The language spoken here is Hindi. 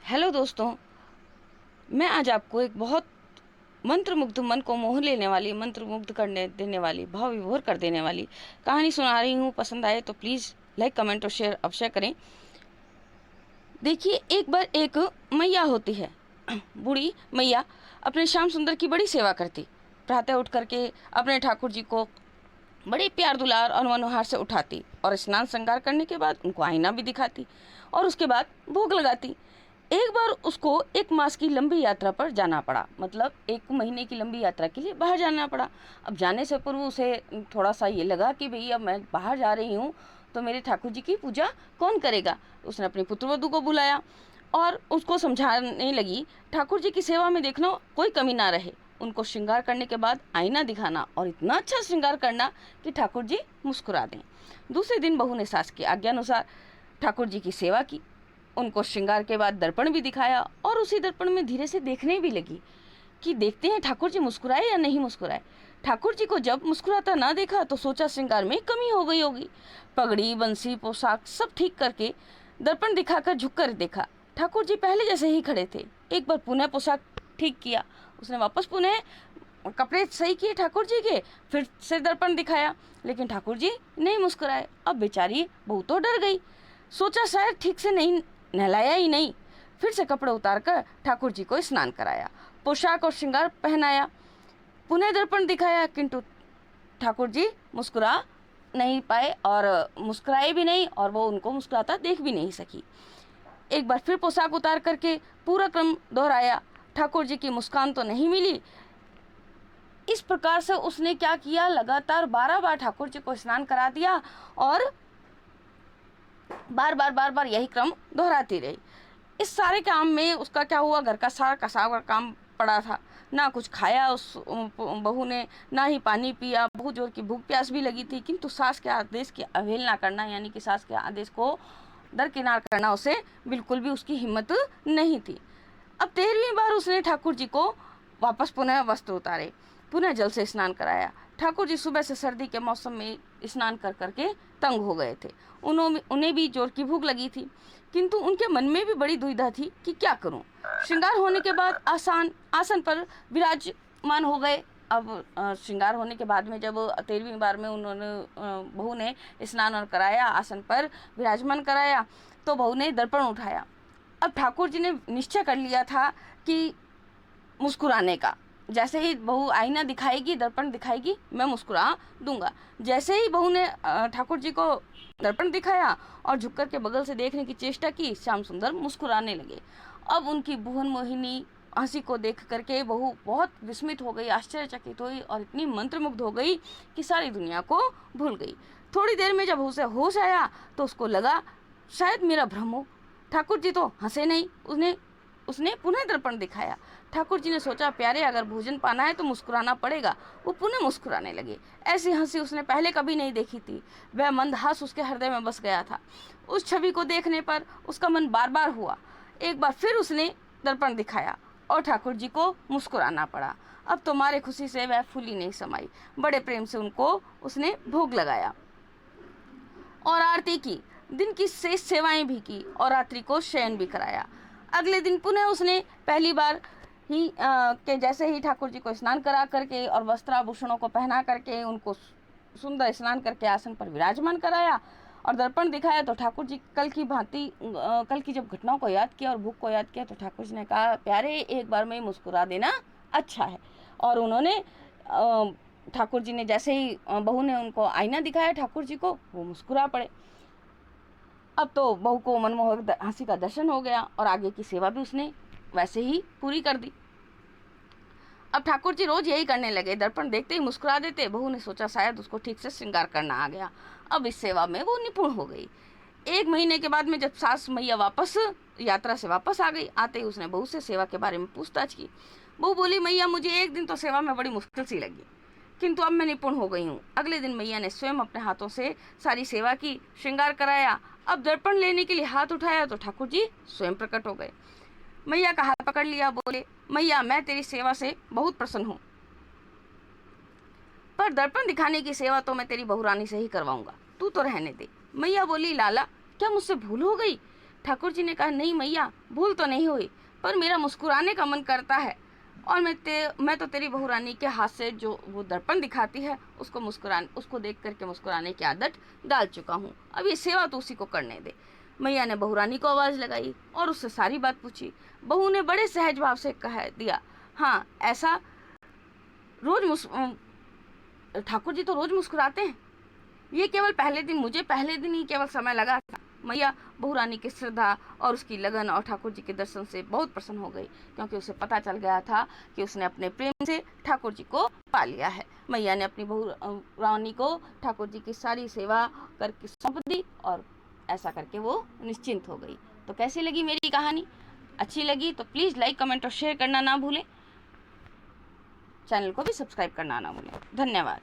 हेलो दोस्तों, मैं आज आपको एक बहुत मंत्रमुग्ध, मन को मोह लेने वाली, मंत्रमुग्ध करने देने वाली, भाव विभोर कर देने वाली कहानी सुना रही हूँ। पसंद आए तो प्लीज़ लाइक, कमेंट और शेयर अवश्य करें। देखिए, एक बार एक मैया होती है। बूढ़ी मैया अपने श्याम सुंदर की बड़ी सेवा करती। प्रातः उठ करके अपने ठाकुर जी को बड़े प्यार दुलार और मनोहार से उठाती और स्नान श्रृंगार करने के बाद उनको आईना भी दिखाती और उसके बाद भोग लगाती। एक बार उसको 1 मास की लंबी यात्रा पर जाना पड़ा, मतलब 1 महीने की लंबी यात्रा के लिए बाहर जाना पड़ा। अब जाने से पूर्व उसे थोड़ा सा ये लगा कि भई अब मैं बाहर जा रही हूँ तो मेरे ठाकुर जी की पूजा कौन करेगा। उसने अपनी पुत्रवधू को बुलाया और उसको समझाने लगी, ठाकुर जी की सेवा में देखना कोई कमी ना रहे। उनको श्रृंगार करने के बाद आईना दिखाना और इतना अच्छा श्रृंगार करना कि ठाकुर जी मुस्कुरा दें। दूसरे दिन बहू ने सास की आज्ञा अनुसार ठाकुर जी की सेवा की। उनको श्रृंगार के बाद दर्पण भी दिखाया और उसी दर्पण में धीरे से देखने भी लगी कि देखते हैं ठाकुर जी मुस्कुराए या नहीं मुस्कुराए। ठाकुर जी को जब मुस्कुराता ना देखा तो सोचा श्रृंगार में कमी हो गई होगी। पगड़ी, बंसी, पोशाक सब ठीक करके दर्पण दिखाकर झुककर देखा, ठाकुर जी पहले जैसे ही खड़े थे। एक बार पुनः पोशाक ठीक किया, उसने वापस पुनः कपड़े सही किए ठाकुर जी के, फिर से दर्पण दिखाया, लेकिन ठाकुर जी नहीं मुस्कुराए। अब बेचारी बहू तो डर गई, सोचा शायद ठीक से नहीं नहलाया ही नहीं। फिर से कपड़े उतारकर ठाकुर जी को स्नान कराया, पोशाक और श्रृंगार पहनाया, पुनः दर्पण दिखाया, किंतु ठाकुर जी मुस्कुरा नहीं पाए और मुस्कुराए भी नहीं और वो उनको मुस्कुराता देख भी नहीं सकी। एक बार फिर पोशाक उतार करके पूरा क्रम दोहराया, ठाकुर जी की मुस्कान तो नहीं मिली। इस प्रकार से उसने क्या किया, लगातार 12 बार ठाकुर जी को स्नान करा दिया और बार बार यही क्रम दोहराती रही। इस सारे काम में उसका क्या हुआ, घर का सारा कसावा काम पड़ा था। ना कुछ खाया उस बहू ने, ना ही पानी पिया। बहुत जोर की भूख प्यास भी लगी थी, किंतु सास के आदेश की अवहेलना करना, यानी कि सास के आदेश को दरकिनार करना उसे बिल्कुल भी उसकी हिम्मत नहीं थी। अब 13वीं बार उसने ठाकुर जी को वापस पुनः वस्त्र उतारे, पुनः जल से स्नान कराया। ठाकुर जी सुबह से सर्दी के मौसम में स्नान कर करके तंग हो गए थे। उन्हें भी जोर की भूख लगी थी, किंतु उनके मन में भी बड़ी दुविधा थी कि क्या करूं। श्रृंगार होने के बाद आसन पर विराजमान हो गए। अब श्रृंगार होने के बाद में जब 13वीं बार में उन्होंने बहू ने स्नान कराया, आसन पर विराजमान कराया, तो बहू ने दर्पण उठाया। अब ठाकुर जी ने निश्चय कर लिया था कि मुस्कुराने का, जैसे ही बहू आईना दिखाएगी, दर्पण दिखाएगी, मैं मुस्कुरा दूंगा। जैसे ही बहू ने ठाकुर जी को दर्पण दिखाया और झुककर के बगल से देखने की चेष्टा की, श्याम सुंदर मुस्कुराने लगे। अब उनकी भुवन मोहिनी हंसी को देख करके बहू बहुत विस्मित हो गई, आश्चर्यचकित हुई और इतनी मंत्रमुग्ध हो गई कि सारी दुनिया को भूल गई। थोड़ी देर में जब उसे होश आया तो उसको लगा शायद मेरा भ्रम हो। ठाकुर जी तो हंसे नहीं। उसने पुनः दर्पण दिखाया। ठाकुर जी ने सोचा, प्यारे अगर भोजन पाना है तो मुस्कुराना पड़ेगा। वो पुनः मुस्कुराने लगे। ऐसी हंसी उसने पहले कभी नहीं देखी थी। वह मंदहास उसके हृदय में बस गया था। उस छवि को देखने पर उसका मन बार बार हुआ। एक बार फिर उसने दर्पण दिखाया और ठाकुर जी को मुस्कुराना पड़ा। अब तो मारे खुशी से वह फूली नहीं समाई। बड़े प्रेम से उनको उसने भोग लगाया और आरती की, दिन की शेष सेवाएं भी की और रात्रि को शयन भी कराया। अगले दिन पुनः उसने पहली बार ही के जैसे ही ठाकुर जी को स्नान करा करके और वस्त्राभूषणों को पहना करके उनको सुंदर स्नान करके आसन पर विराजमान कराया और दर्पण दिखाया, तो ठाकुर जी कल की भांति कल की जब घटनाओं को याद किया और भूख को याद किया, तो ठाकुर जी ने कहा, प्यारे एक बार में मुस्कुरा देना अच्छा है। और उन्होंने ठाकुर जी ने जैसे ही बहू ने उनको आईना दिखाया ठाकुर जी को, वो मुस्कुरा पड़े। अब तो बहू को मनमोहक हंसी का दर्शन हो गया और आगे की सेवा भी उसने वैसे ही पूरी कर दी। अब ठाकुर जी रोज यही करने लगे, दर्पण देखते ही मुस्कुरा देते। बहू ने सोचा शायद उसको ठीक से श्रृंगार करना आ गया। अब इस सेवा में वो निपुण हो गई। 1 महीने के बाद में जब सास मैया वापस यात्रा से वापस आ गई, आते ही उसने बहू से सेवा के बारे में पूछताछ की। बहू बोली, मैया मुझे एक दिन तो सेवा में बड़ी मुश्किल सी लगी, किंतु अब मैं निपुण हो गई हूँ। अगले दिन मैया ने स्वयं अपने हाथों से सारी सेवा की, श्रृंगार कराया। अब दर्पण लेने के लिए हाथ उठाया तो ठाकुर जी स्वयं प्रकट हो गए। मैया का हाथ पकड़ लिया, बोले, मैया मैं तेरी सेवा से बहुत प्रसन्न हूँ, पर दर्पण दिखाने की सेवा तो मैं तेरी बहुरानी से ही करवाऊंगा, तू तो रहने दे। मैया बोली, लाला क्या मुझसे भूल हो गई? ठाकुर जी ने कहा, नहीं मैया, भूल तो नहीं हुई, पर मेरा मुस्कुराने का मन करता है, और मैं तो तेरी बहू रानी के हाथ से जो वो दर्पण दिखाती है उसको देख करके मुस्कुराने की आदत डाल चुका हूँ। अब ये सेवा तो उसी को करने दे। मैया ने बहू रानी को आवाज़ लगाई और उससे सारी बात पूछी। बहू ने बड़े सहज भाव से कह दिया, हाँ ऐसा ठाकुर जी तो रोज मुस्कुराते हैं, ये केवल पहले दिन ही केवल समय लगा था। मैया बहू रानी की श्रद्धा और उसकी लगन और ठाकुर जी के दर्शन से बहुत प्रसन्न हो गई, क्योंकि उसे पता चल गया था कि उसने अपने प्रेम से ठाकुर जी को पा लिया है। मैया ने अपनी बहू रानी को ठाकुर जी की सारी सेवा करके सौंप दी और ऐसा करके वो निश्चिंत हो गई। तो कैसी लगी मेरी कहानी? अच्छी लगी तो प्लीज़ लाइक, कमेंट और शेयर करना ना भूलें। चैनल को भी सब्सक्राइब करना ना भूलें। धन्यवाद।